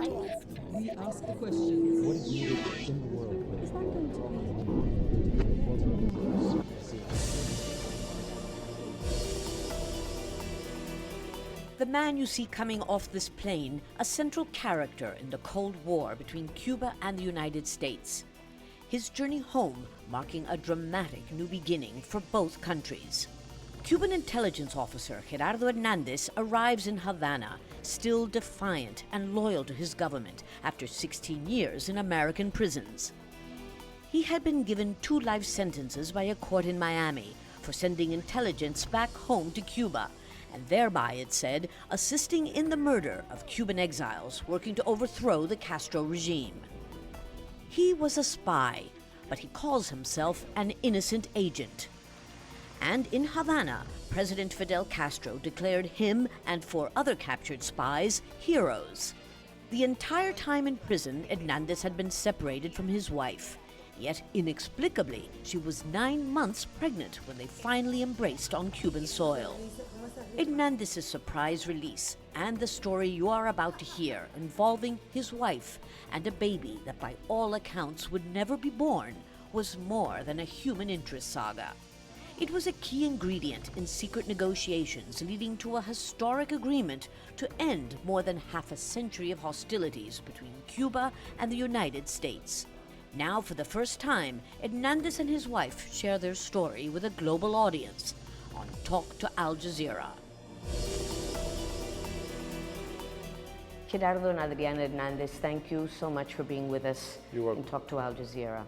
We ask the questions. What is needed in the world? Is that going to The man you see coming off this plane, a central character in the Cold War between Cuba and the United States. His journey home marking a dramatic new beginning for both countries. Cuban intelligence officer Gerardo Hernandez arrives in Havana, still defiant and loyal to his government after 16 years in American prisons. He had been given 2 life sentences by a court in Miami for sending intelligence back home to Cuba, and thereby, it said, assisting in the murder of Cuban exiles working to overthrow the Castro regime. He was a spy, but he calls himself an innocent agent. And in Havana, President Fidel Castro declared him and 4 other captured spies heroes. The entire time in prison, Hernandez had been separated from his wife. Yet, inexplicably, she was 9 months pregnant when they finally embraced on Cuban soil. Hernandez's surprise release and the story you are about to hear involving his wife and a baby that by all accounts would never be born was more than a human interest saga. It was a key ingredient in secret negotiations leading to a historic agreement to end more than half a century of hostilities between Cuba and the United States. Now, for the first time, Hernandez and his wife share their story with a global audience on Talk to Al Jazeera. Gerardo and Adriana Hernandez, thank you so much for being with us in Talk to Al Jazeera.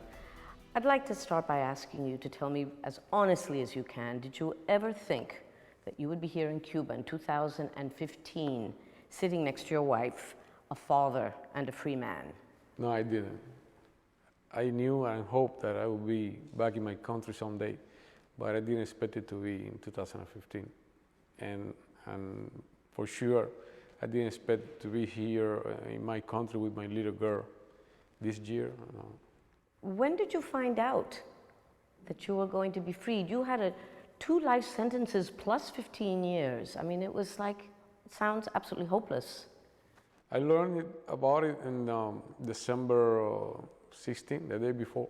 I'd like to start by asking you to tell me as honestly as you can, did you ever think that you would be here in Cuba in 2015, sitting next to your wife, a father and a free man? No, I didn't. I knew and hoped that I would be back in my country someday, but I didn't expect it to be in 2015. And for sure, I didn't expect to be here in my country with my little girl this year. You know. When did you find out that you were going to be freed? You had 2 life sentences plus 15 years. I mean, it was like, it sounds absolutely hopeless. I learned about it in December 16, the day before.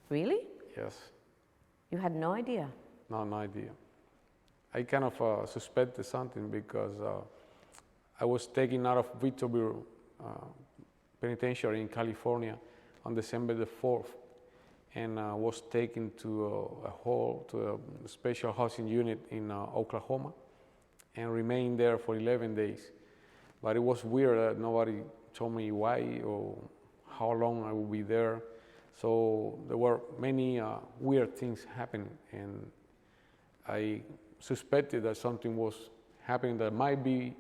Really? Yes. You had no idea? No idea. I kind of suspected something because I was taken out of Victorville Penitentiary in California on December the 4th, and was taken to a special housing unit in Oklahoma, and remained there for 11 days. But it was weird that nobody told me why or how long I would be there. So there were many weird things happening, and I suspected that something was happening that might be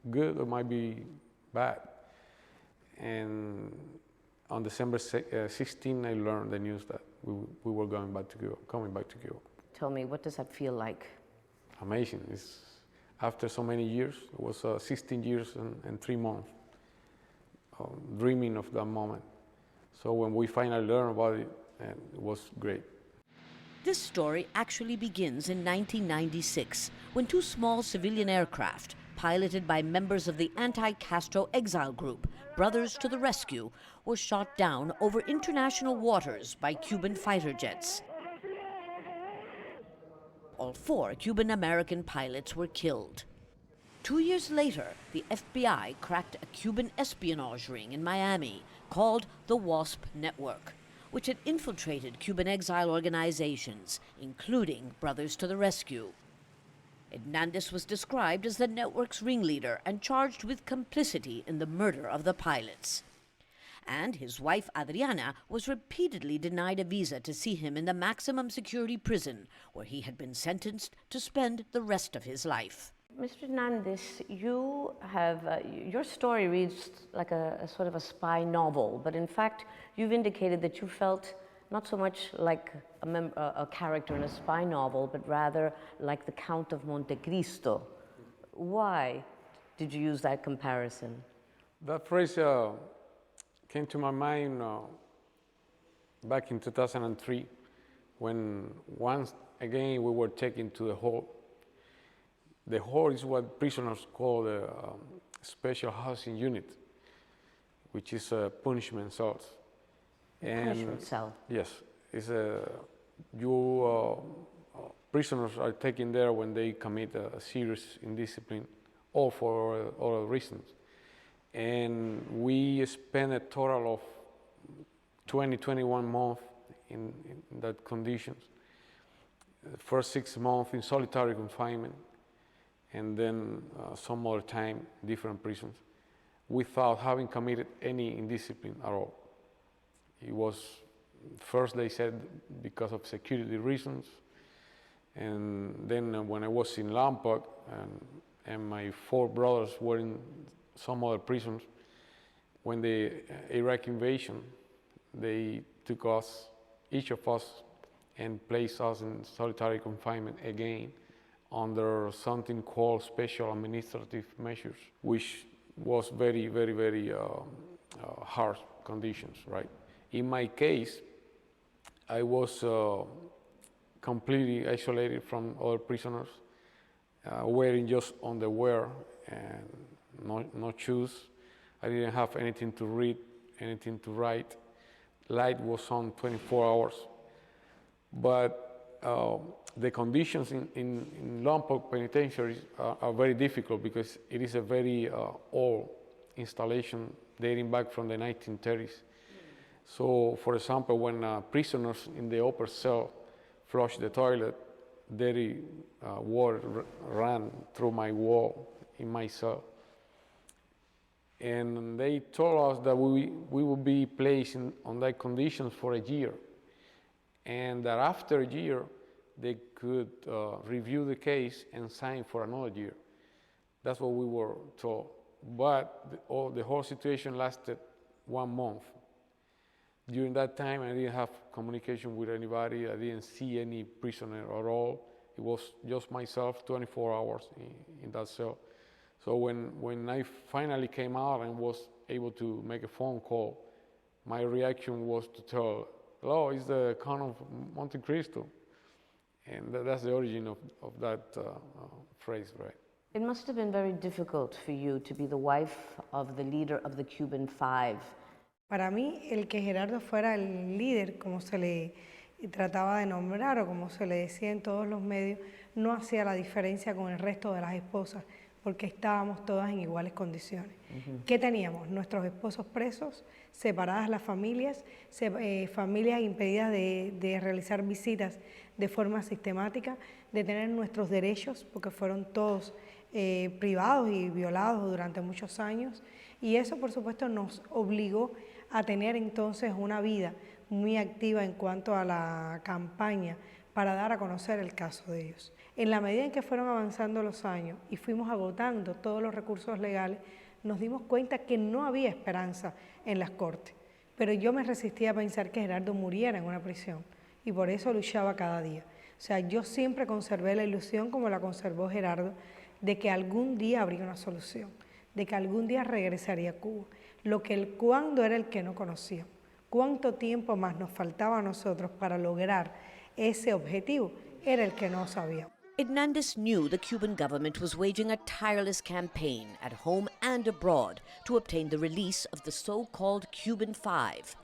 good or might be bad. And on December 16, I learned the news that we were coming back to Cuba. Tell me, what does that feel like? Amazing. After so many years, it was 16 years and 3 months, dreaming of that moment. So when we finally learned about it, it was great. This story actually begins in 1996, when 2 small civilian aircraft, piloted by members of the anti-Castro exile group, Brothers to the Rescue, were shot down over international waters by Cuban fighter jets. All 4 Cuban-American pilots were killed. 2 years later, the FBI cracked a Cuban espionage ring in Miami called the WASP Network, which had infiltrated Cuban exile organizations, including Brothers to the Rescue. Hernandez was described as the network's ringleader and charged with complicity in the murder of the pilots. And his wife Adriana was repeatedly denied a visa to see him in the maximum security prison, where he had been sentenced to spend the rest of his life. Mr. Hernandez, you have, your story reads like a sort of a spy novel, but in fact, you've indicated that you felt not so much like a character in a spy novel, but rather like the Count of Monte Cristo. Why did you use that comparison? That phrase came to my mind back in 2003, when once again we were taken to the hall. The hall is what prisoners call the special housing unit. which is a punishment cell. Punishment cell. Yes, it's prisoners are taken there when they commit a serious indiscipline, or for other reasons. And we spent a total of 21 months in that conditions. The first 6 months in solitary confinement, and then some other time different prisons, without having committed any indiscipline at all. It was, first they said because of security reasons, and then when I was in Lompoc and my 4 brothers were in some other prisons, when the Iraq invasion, they took us, each of us, and placed us in solitary confinement again under something called special administrative measures, which was very, very, very harsh conditions, right? In my case, I was completely isolated from other prisoners, wearing just underwear and no shoes. I didn't have anything to read, anything to write. Light was on 24 hours. But the conditions in Lompoc Penitentiary are very difficult because it is a very old installation dating back from the 1930s. So, for example, when prisoners in the upper cell flush the toilet, dirty water ran through my wall in my cell. And they told us that we would be placed on that conditions for a year, and that after a year they could review the case and sign for another year. That's what we were told. But the whole situation lasted 1 month. During that time, I didn't have communication with anybody. I didn't see any prisoner at all. It was just myself, 24 hours in that cell. So when I finally came out and was able to make a phone call, my reaction was to tell, "Hello, it's the Count of Monte Cristo." And that's the origin of that phrase, right? It must have been very difficult for you to be the wife of the leader of the Cuban Five. Para mí, el que Gerardo fuera el líder, como se le trataba de nombrar o como se le decía en todos los medios, no hacía la diferencia con el resto de las esposas, porque estábamos todas en iguales condiciones. ¿Qué teníamos? Nuestros esposos presos, separadas las familias, familias impedidas de realizar visitas de forma sistemática, de tener nuestros derechos, porque fueron todos privados y violados durante muchos años, y eso por supuesto nos obligó a tener entonces una vida muy activa en cuanto a la campaña para dar a conocer el caso de ellos. En la medida en que fueron avanzando los años y fuimos agotando todos los recursos legales, nos dimos cuenta que no había esperanza en las cortes. Pero yo me resistía a pensar que Gerardo muriera en una prisión y por eso luchaba cada día. O sea, yo siempre conservé la ilusión, como la conservó Gerardo, de que algún día habría una solución, de que algún día regresaría a Cuba. Lo que el cuándo era el que no conocíamos. Cuánto tiempo más nos faltaba a nosotros para lograr ese objetivo era el que no sabíamos. Hernandez knew the Cuban government was waging a tireless campaign at home and abroad to obtain the release of the so-called Cuban Five.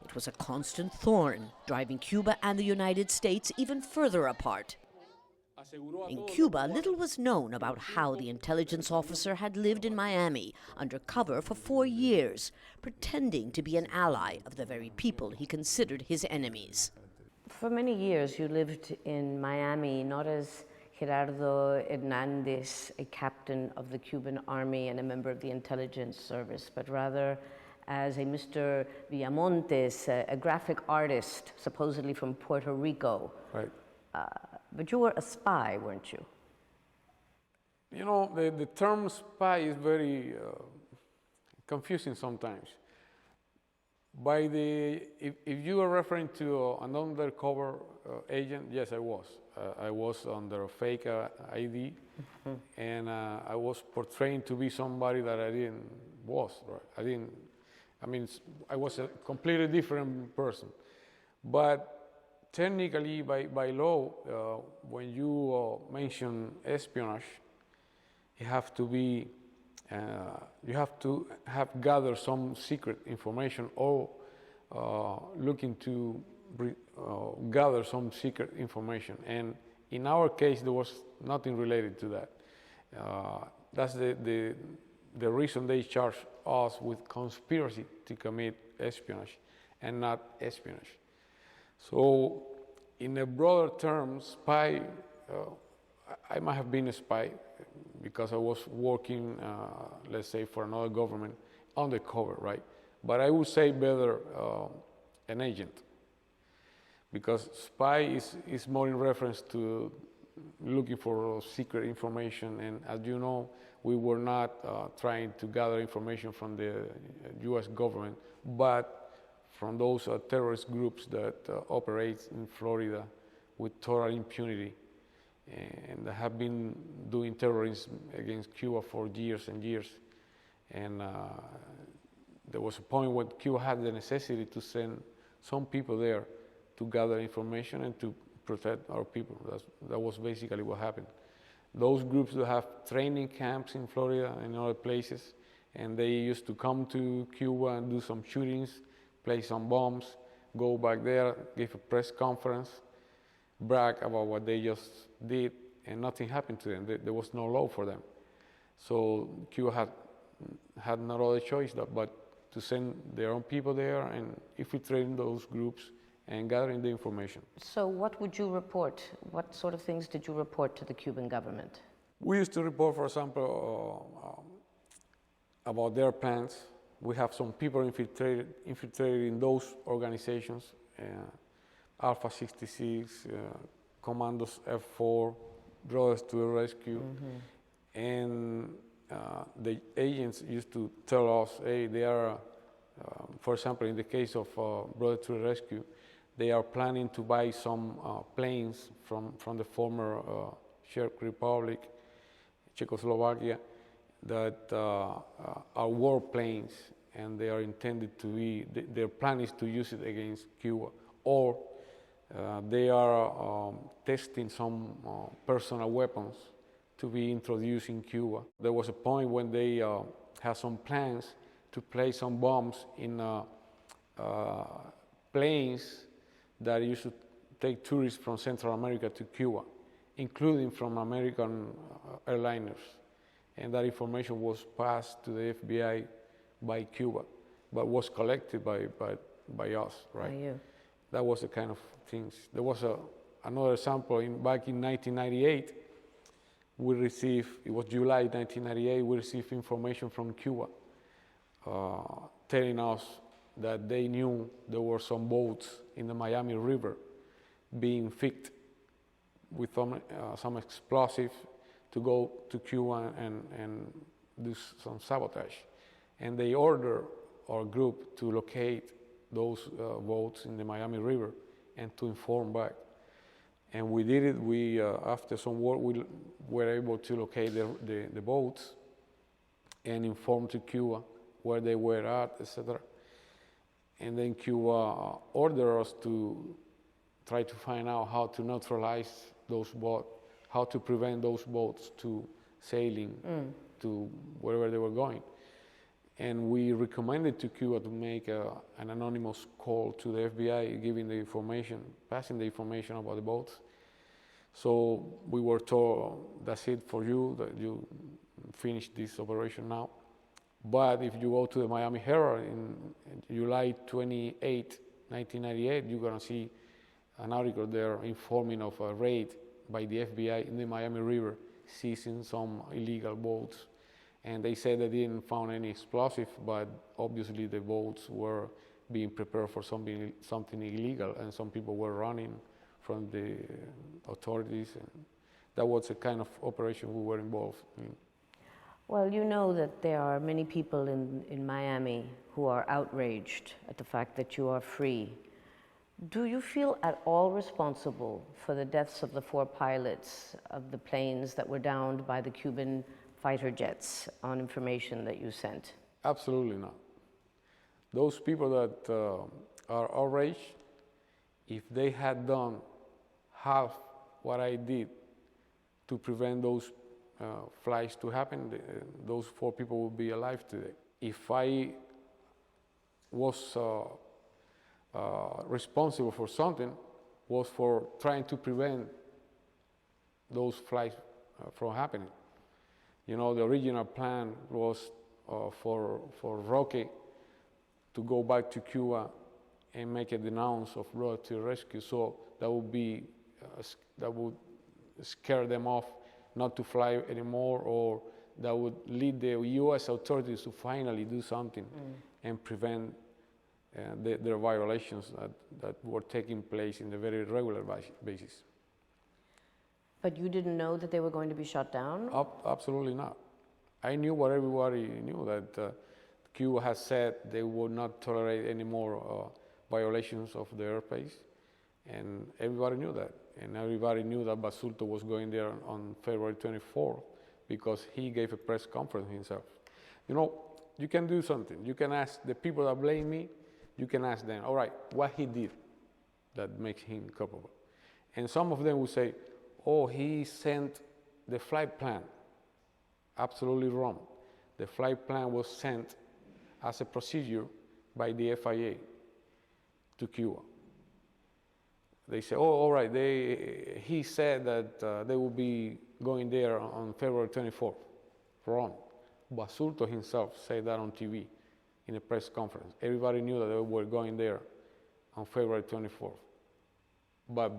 It was a constant thorn, driving Cuba and the United States even further apart. In Cuba, little was known about how the intelligence officer had lived in Miami undercover for 4 years, pretending to be an ally of the very people he considered his enemies. For many years, you lived in Miami, not as Gerardo Hernandez, a captain of the Cuban army and a member of the intelligence service, but rather as a Mr. Villamontes, a graphic artist, supposedly from Puerto Rico. Right. But you were a spy, weren't you? You know, the term spy is very confusing sometimes. If you are referring to an undercover agent, yes, I was. I was under a fake ID, and I was portraying to be somebody that I didn't was. Right? I was a completely different person. But technically, by law, when you mention espionage, you have to be you have to have gathered some secret information or looking to gather some secret information. And in our case, there was nothing related to that. That's the reason they charge us with conspiracy to commit espionage and not espionage. So in a broader term, spy, I might have been a spy because I was working, let's say, for another government undercover, right? But I would say better an agent, because spy is more in reference to looking for secret information. And as you know, we were not trying to gather information from the US government, but from those terrorist groups that operate in Florida with total impunity and have been doing terrorism against Cuba for years and years. And there was a point when Cuba had the necessity to send some people there to gather information and to protect our people. That was basically what happened. Those groups that have training camps in Florida and other places, and they used to come to Cuba and do some shootings, place some bombs, go back there, give a press conference, brag about what they just did, and nothing happened to them. There was no law for them. So Cuba had no other choice but to send their own people there and infiltrating those groups and gathering the information. So what would you report? What sort of things did you report to the Cuban government? We used to report, for example, about their plans. We have some people infiltrated in those organizations, Alpha 66, Commandos F4, Brothers to the Rescue. Mm-hmm. And the agents used to tell us, hey, they are, for example, in the case of Brothers to the Rescue, they are planning to buy some planes from the former Czech Republic, Czechoslovakia, that are war planes, and they are intended to be, their plan is to use it against Cuba. Or they are testing some personal weapons to be introduced in Cuba. There was a point when they had some plans to place some bombs in planes that used to take tourists from Central America to Cuba, including from American airliners. And that information was passed to the FBI by Cuba, but was collected by us, right? By you. That was the kind of things. There was another example back in 1998. We received, it was July 1998, we received information from Cuba telling us that they knew there were some boats in the Miami River being fixed with some explosive to go to Cuba and do some sabotage. And they ordered our group to locate those boats in the Miami River and to inform back. And we did it. We, after some work, we were able to locate the boats and inform to Cuba where they were at, etc. And then Cuba ordered us to try to find out how to neutralize those boats, how to prevent those boats to sailing to wherever they were going. And we recommended to Cuba to make an anonymous call to the FBI, giving the information, passing the information about the boats. So we were told, that's it for you, that you finish this operation now. But if you go to the Miami Herald in July 28, 1998, you're going to see an article there informing of a raid by the FBI in the Miami River, seizing some illegal boats. And they said they didn't find any explosive, but obviously the boats were being prepared for something illegal, and some people were running from the authorities. And that was the kind of operation we were involved in. Well, you know that there are many people in Miami who are outraged at the fact that you are free. Do you feel at all responsible for the deaths of the 4 pilots of the planes that were downed by the Cuban fighter jets on information that you sent? Absolutely not. Those people that are outraged, if they had done half what I did to prevent those flights to happen, those 4 people would be alive today. If I was responsible for something, was for trying to prevent those flights from happening. You know, the original plan was for Roque to go back to Cuba and make a denounce of blood to rescue, so that would scare them off not to fly anymore, or that would lead the U.S. authorities to finally do something and prevent their violations that were taking place in a very regular basis. But you didn't know that they were going to be shut down? Absolutely not. I knew what everybody knew, that Cuba has said they would not tolerate any more violations of the airspace, and everybody knew that. And everybody knew that Basulto was going there on February 24th because he gave a press conference himself. You know, you can do something. You can ask the people that blame me, you can ask them, all right, what he did that makes him culpable. And some of them will say, oh, he sent the flight plan. Absolutely wrong. The flight plan was sent as a procedure by the FIA to Cuba. They say, oh, all right, he said that they will be going there on February 24th. Wrong. Basulto himself said that on TV in a press conference. Everybody knew that they were going there on February 24th. But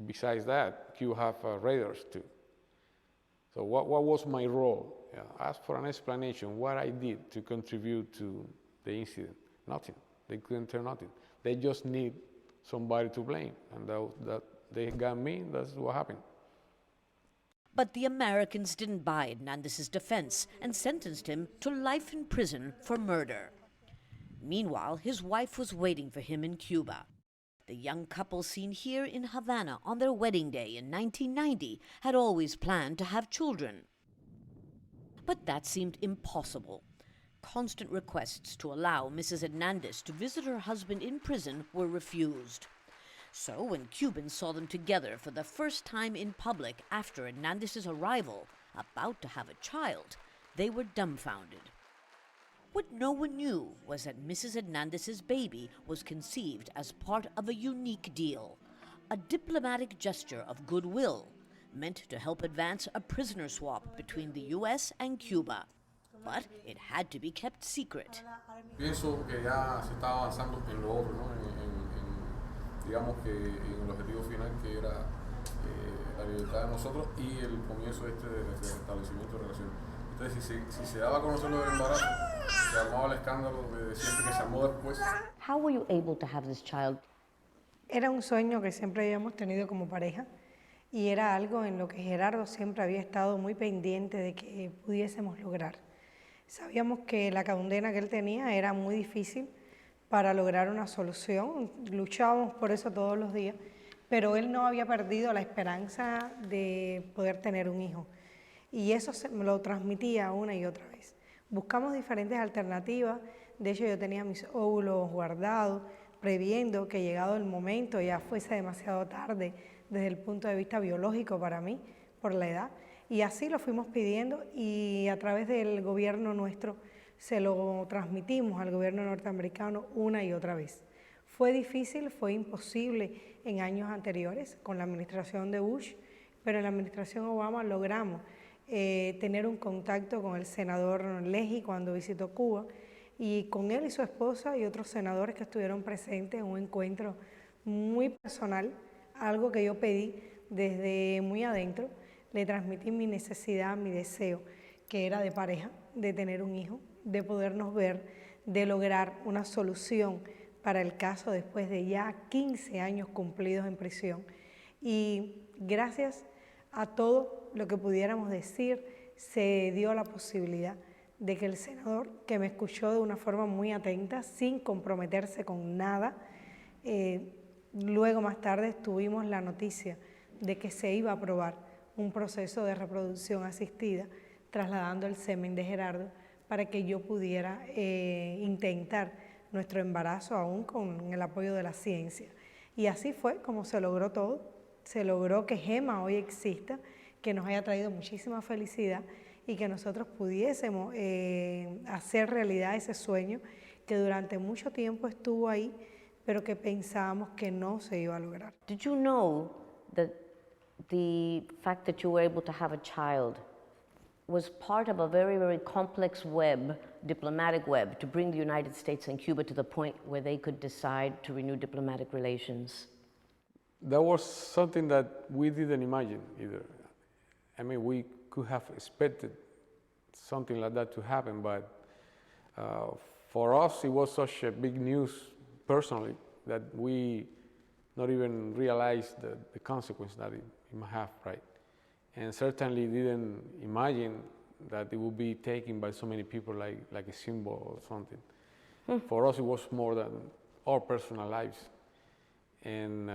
besides that, Cuba have radars too. So what was my role? Ask for an explanation, what I did to contribute to the incident. Nothing. They couldn't tell nothing. They just need somebody to blame, and that they got me. That's what happened. But the Americans didn't buy Hernandez's defense and sentenced him to life in prison for murder. Meanwhile, his wife was waiting for him in Cuba. The young couple seen here in Havana on their wedding day in 1990 had always planned to have children. But that seemed impossible. Constant requests to allow Mrs. Hernandez to visit her husband in prison were refused. So when Cubans saw them together for the first time in public after Hernandez's arrival, about to have a child, they were dumbfounded. What no one knew was that Mrs. Hernandez's baby was conceived as part of a unique deal, a diplomatic gesture of goodwill meant to help advance a prisoner swap between the U.S. and Cuba. But it had to be kept secret. Pienso que ya se está avanzando en lo otro, ¿no? Digamos que en el objetivo final, que era la libertad de nosotros y el comienzo del restablecimiento de relaciones. Entonces, si se daba a conocer lo del embarazo, se armaba el escándalo de siempre que se armó después. How were you able to have this child? Era un sueño que siempre habíamos tenido como pareja y era algo en lo que Gerardo siempre había estado muy pendiente de que pudiésemos lograr. Sabíamos que la condena que él tenía era muy difícil para lograr una solución, luchábamos por eso todos los días, pero él no había perdido la esperanza de poder tener un hijo. Y eso me lo transmitía una y otra vez. Buscamos diferentes alternativas, de hecho yo tenía mis óvulos guardados, previendo que llegado el momento ya fuese demasiado tarde desde el punto de vista biológico para mí, por la edad. Y así lo fuimos pidiendo y a través del gobierno nuestro se lo transmitimos al gobierno norteamericano una y otra vez. Fue difícil, fue imposible en años anteriores con la administración de Bush, pero en la administración Obama logramos tener un contacto con el senador Leahy cuando visitó Cuba y con él y su esposa y otros senadores que estuvieron presentes en un encuentro muy personal, algo que yo pedí desde muy adentro. Le transmití mi necesidad, mi deseo, que era de pareja, de tener un hijo, de podernos ver, de lograr una solución para el caso después de ya 15 años cumplidos en prisión. Y gracias a todo lo que pudiéramos decir, se dio la posibilidad de que el senador, que me escuchó de una forma muy atenta, sin comprometerse con nada, luego más tarde tuvimos la noticia de que se iba a aprobar un proceso de reproducción asistida, trasladando el semen de Gerardo para que yo pudiera intentar nuestro embarazo aún con el apoyo de la ciencia. Y así fue como se logró todo. Se logró que Gema hoy exista, que nos haya traído muchísima felicidad y que nosotros pudiésemos hacer realidad ese sueño que durante mucho tiempo estuvo ahí, pero que pensábamos que no se iba a lograr. Did you know that the fact that you were able to have a child was part of a very, very complex web, diplomatic web, to bring the United States and Cuba to the point where they could decide to renew diplomatic relations? That was something that we didn't imagine either. I mean, we could have expected something like that to happen, but for us, it was such a big news personally that we not even realized the consequence that it might have, right? And certainly didn't imagine that it would be taken by so many people like a symbol or something. For us, it was more than our personal lives. And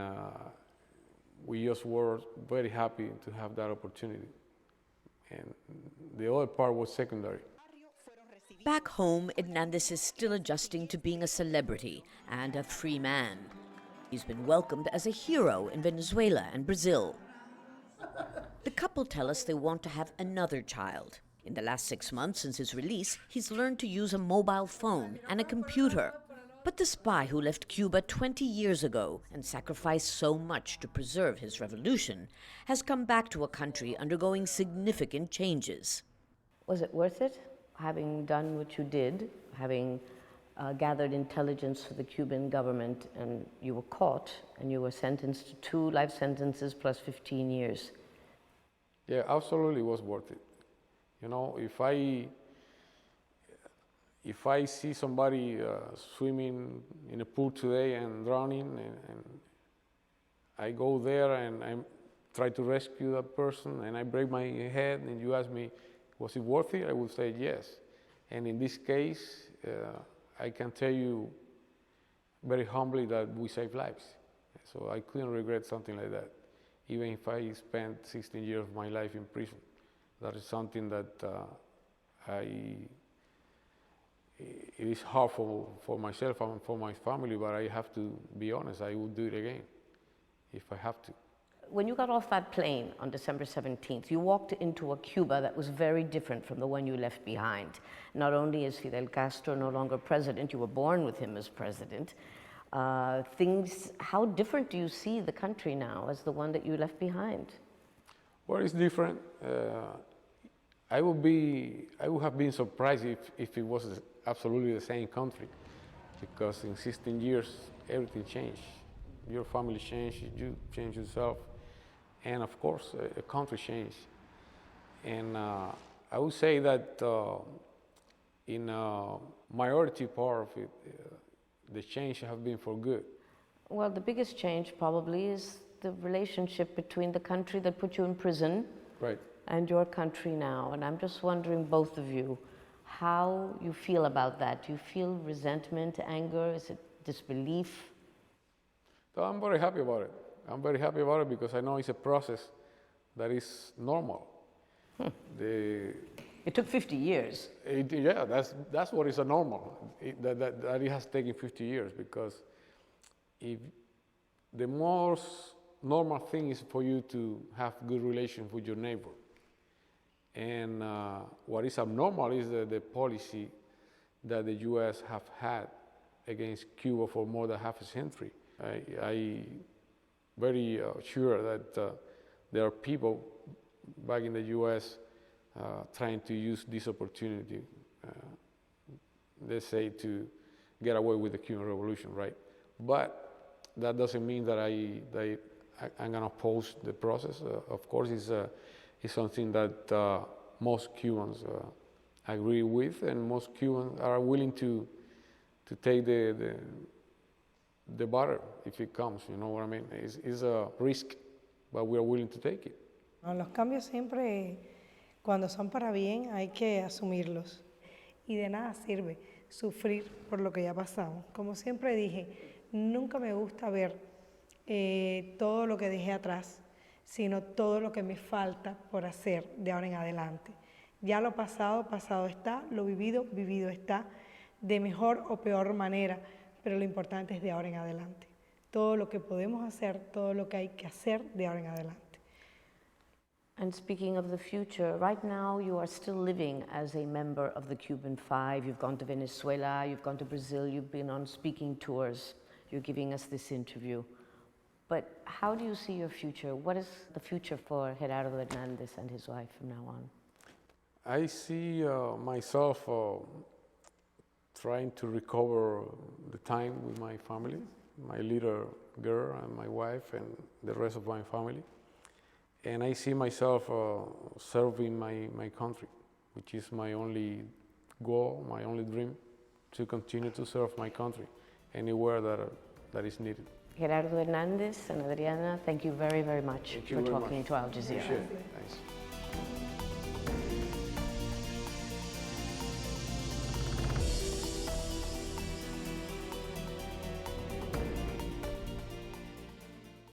we just were very happy to have that opportunity. And the other part was secondary. Back home, Hernandez is still adjusting to being a celebrity and a free man. He's been welcomed as a hero in Venezuela and Brazil. The couple tell us they want to have another child. In the last 6 months since his release, he's learned to use a mobile phone and a computer. But the spy who left Cuba 20 years ago and sacrificed so much to preserve his revolution has come back to a country undergoing significant changes. Was it worth it, having done what you did, having gathered intelligence for the Cuban government, and you were caught and you were sentenced to 2 life sentences plus 15 years? Yeah, absolutely was worth it. You know, if I see somebody swimming in a pool today and drowning, and I go there and I try to rescue that person, and I break my head, and you ask me, was it worth it? I would say yes. And in this case, I can tell you very humbly that we saved lives. So I couldn't regret something like that, even if I spent 16 years of my life in prison. That is something that it is hard for myself and for my family, but I have to be honest, I would do it again if I have to. When you got off that plane on December 17th, you walked into a Cuba that was very different from the one you left behind. Not only is Fidel Castro no longer president, you were born with him as president. How different do you see the country now as the one that you left behind? Well, it's different. I would have been surprised if it was absolutely the same country, because in 16 years, everything changed. Your family changed, you changed yourself, and of course, a country changed. And I would say that in majority part of it, the change has been for good. Well, the biggest change probably is the relationship between the country that put you in prison, right, and your country now. And I'm just wondering, both of you, how you feel about that. Do you feel resentment, anger? Is it disbelief? So I'm very happy about it. I'm very happy about it because I know it's a process that is normal. It took 50 years. Yeah, that's what is a normal. That it has taken 50 years, because if the most normal thing is for you to have good relations with your neighbor. And what is abnormal is the policy that the U.S. have had against Cuba for more than half a century. I very sure that there are people back in the U.S. Trying to use this opportunity, let's say, to get away with the Cuban Revolution, right? But that doesn't mean that I'm going to oppose the process. Of course, it's something that most Cubans agree with, and most Cubans are willing to take the battle if it comes. You know what I mean? It's a risk, but we are willing to take it. Los cambios siempre, cuando son para bien, hay que asumirlos. Y de nada sirve sufrir por lo que ya pasamos. Como siempre dije, nunca me gusta ver todo lo que dejé atrás, sino todo lo que me falta por hacer de ahora en adelante. Ya lo pasado, pasado está, lo vivido, vivido está, de mejor o peor manera, pero lo importante es de ahora en adelante. Todo lo que podemos hacer, todo lo que hay que hacer de ahora en adelante. And speaking of the future, right now you are still living as a member of the Cuban Five. You've gone to Venezuela, you've gone to Brazil, you've been on speaking tours. You're giving us this interview. But how do you see your future? What is the future for Gerardo Hernandez and his wife from now on? I see myself trying to recover the time with my family, my little girl and my wife and the rest of my family. And I see myself serving my country, which is my only goal, my only dream, to continue to serve my country anywhere that is needed. Gerardo Hernandez and Adriana, thank you very, very much for talking to Al Jazeera. Appreciate it. Thanks.